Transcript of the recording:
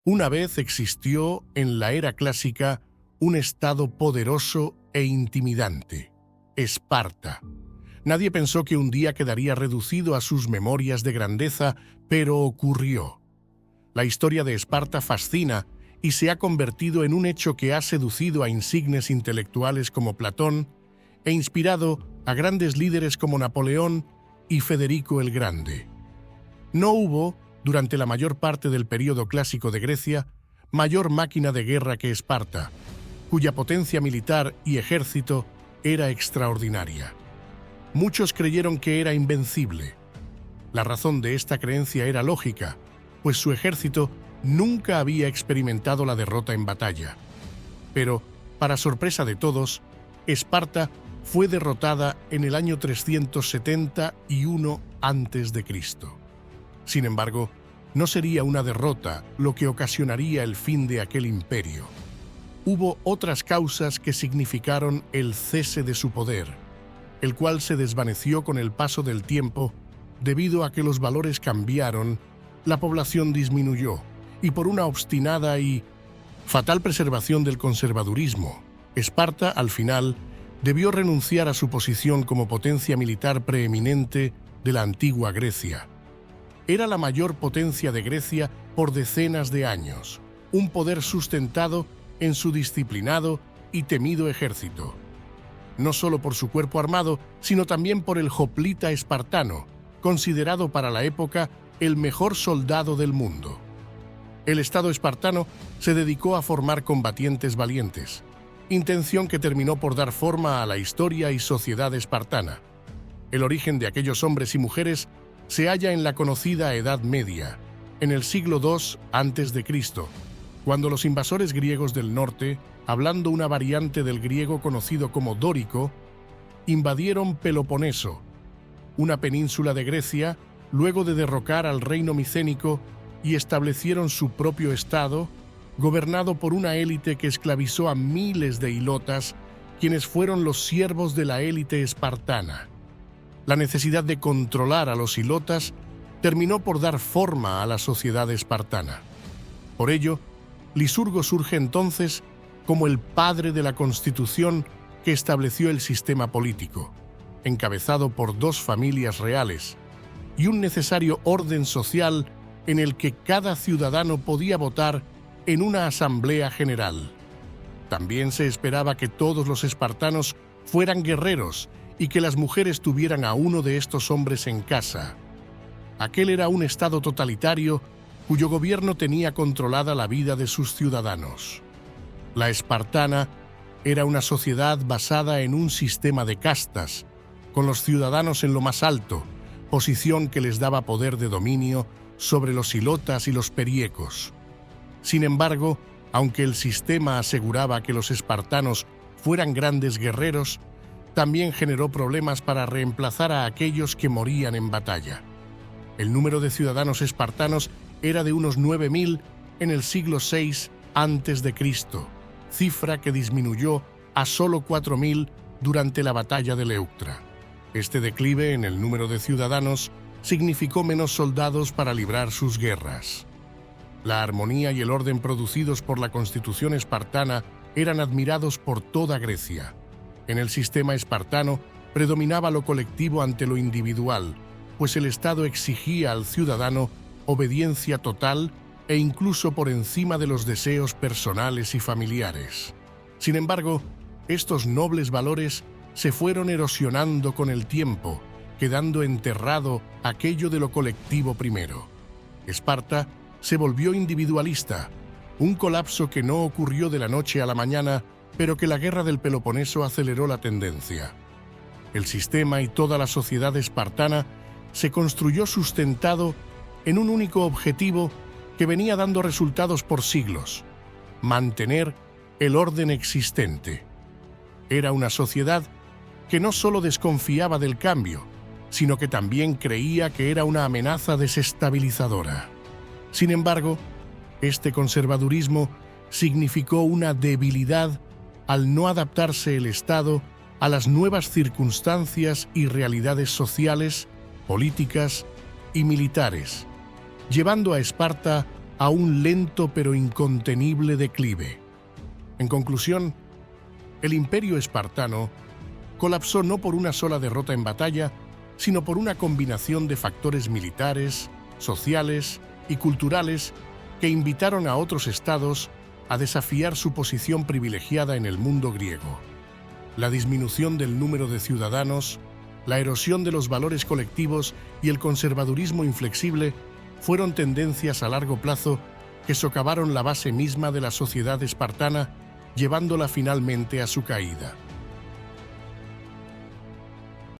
Una vez existió en la era clásica un estado poderoso e intimidante, Esparta. Nadie pensó que un día quedaría reducido a sus memorias de grandeza, pero ocurrió. La historia de Esparta fascina y se ha convertido en un hecho que ha seducido a insignes intelectuales como Platón e inspirado a grandes líderes como Napoleón y Federico el Grande. No hubo, durante la mayor parte del período clásico de Grecia, mayor máquina de guerra que Esparta, cuya potencia militar y ejército era extraordinaria. Muchos creyeron que era invencible. La razón de esta creencia era lógica, pues su ejército nunca había experimentado la derrota en batalla. Pero, para sorpresa de todos, Esparta fue derrotada en el año 371 a.C. Sin embargo, no sería una derrota lo que ocasionaría el fin de aquel imperio. Hubo otras causas que significaron el cese de su poder, el cual se desvaneció con el paso del tiempo debido a que los valores cambiaron, la población disminuyó, y por una obstinada y fatal preservación del conservadurismo, Esparta, al final, debió renunciar a su posición como potencia militar preeminente de la antigua Grecia. Era la mayor potencia de Grecia por decenas de años, un poder sustentado en su disciplinado y temido ejército. No solo por su cuerpo armado, sino también por el hoplita espartano, considerado para la época el mejor soldado del mundo. El Estado espartano se dedicó a formar combatientes valientes, intención que terminó por dar forma a la historia y sociedad espartana. El origen de aquellos hombres y mujeres se halla en la conocida Edad Media, en el siglo II a.C., cuando los invasores griegos del norte, hablando una variante del griego conocido como dórico, invadieron Peloponeso, una península de Grecia, luego de derrocar al reino micénico y establecieron su propio estado, gobernado por una élite que esclavizó a miles de hilotas, quienes fueron los siervos de la élite espartana. La necesidad de controlar a los hilotas terminó por dar forma a la sociedad espartana. Por ello, Lisurgo surge entonces como el padre de la constitución que estableció el sistema político, encabezado por dos familias reales, y un necesario orden social en el que cada ciudadano podía votar en una asamblea general. También se esperaba que todos los espartanos fueran guerreros y que las mujeres tuvieran a uno de estos hombres en casa. Aquel era un estado totalitario cuyo gobierno tenía controlada la vida de sus ciudadanos. La espartana era una sociedad basada en un sistema de castas, con los ciudadanos en lo más alto, posición que les daba poder de dominio sobre los hilotas y los periecos. Sin embargo, aunque el sistema aseguraba que los espartanos fueran grandes guerreros, también generó problemas para reemplazar a aquellos que morían en batalla. El número de ciudadanos espartanos era de unos 9.000 en el siglo VI a.C., cifra que disminuyó a solo 4.000 durante la batalla de Leuctra. Este declive en el número de ciudadanos significó menos soldados para librar sus guerras. La armonía y el orden producidos por la constitución espartana eran admirados por toda Grecia. En el sistema espartano predominaba lo colectivo ante lo individual, pues el Estado exigía al ciudadano obediencia total e incluso por encima de los deseos personales y familiares. Sin embargo, estos nobles valores se fueron erosionando con el tiempo, quedando enterrado aquello de lo colectivo primero. Esparta se volvió individualista, un colapso que no ocurrió de la noche a la mañana, pero que la guerra del Peloponeso aceleró la tendencia. El sistema y toda la sociedad espartana se construyó sustentado en un único objetivo que venía dando resultados por siglos: mantener el orden existente. Era una sociedad que no solo desconfiaba del cambio, sino que también creía que era una amenaza desestabilizadora. Sin embargo, este conservadurismo significó una debilidad al no adaptarse el Estado a las nuevas circunstancias y realidades sociales, políticas y militares, llevando a Esparta a un lento pero incontenible declive. En conclusión, el imperio espartano colapsó no por una sola derrota en batalla, sino por una combinación de factores militares, sociales y culturales que invitaron a otros estados a desafiar su posición privilegiada en el mundo griego. La disminución del número de ciudadanos, la erosión de los valores colectivos y el conservadurismo inflexible fueron tendencias a largo plazo que socavaron la base misma de la sociedad espartana, llevándola finalmente a su caída.